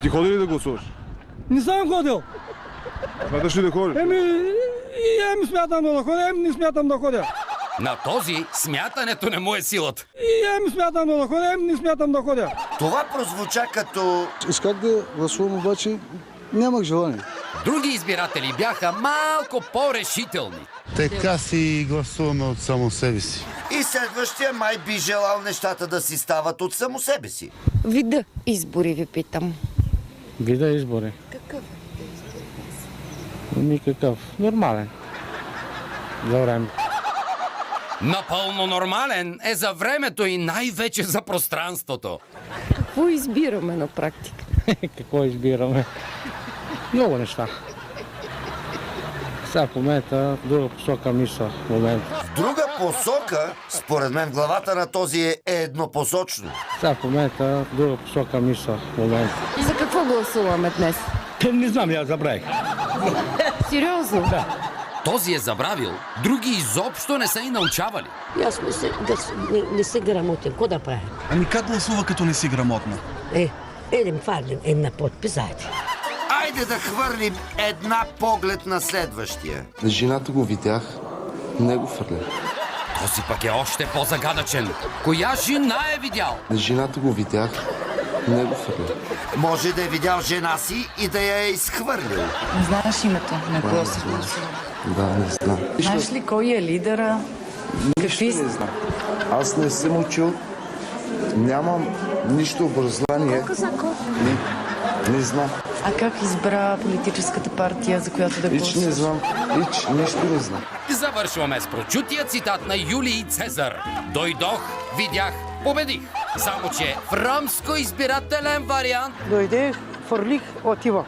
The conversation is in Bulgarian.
Ти ходи ли да гласуваш? Не съм ходил. Смяташ ли да ходиш? Еми смятам да ходя, не смятам да ходя. На този смятането не му е силата. Еми смятам да ходя, не смятам да ходя. Това прозвуча като... Исках да гласувам, обаче нямах желание. Други избиратели бяха малко по-решителни. Така си гласуваме от само себе си. И следващия май би желал нещата да си стават от само себе си. Вида избори ви питам. Вида избори? Какъв? Никакъв. Нормален. За време. Напълно нормален е за времето и най-вече за пространството. Какво избираме на практика? Какво избираме? Много неща. Сега в момента друга посока мисля в момента. В друга посока, според мен главата на този е еднопосочно. Сега в момента друга посока мисля в момента. За какво гласуваме днес? Не знам, я забравих. Сериозно? Да. Този е забравил, други изобщо не са и научавали. Аз не си грамотен. Какво да правя? Ами как гласува, като не си грамотна? Едем фарлим една подпис, айде. Айде да хвърлим една поглед на следващия. Жената го видях, не го фърля. Този пък е още по-загадъчен. Коя жена е видял? Жената го видях, не го фърля. Може да е видял жена си и да я е изхвърлил. Не знаеш името на кого си гласува? Да, не знам. Знаеш ли кой е лидера? Какви Не знам. Аз не съм учил, нямам нищо образование. Не знам. А как избра политическата партия, за която да гласуваш? Не знам. Нищо не знам. Завършваме с прочутия цитат на Юлий Цезар. Дойдох, видях, победих. Само че в ромско избирателен вариант Дойде, фърлих, отива.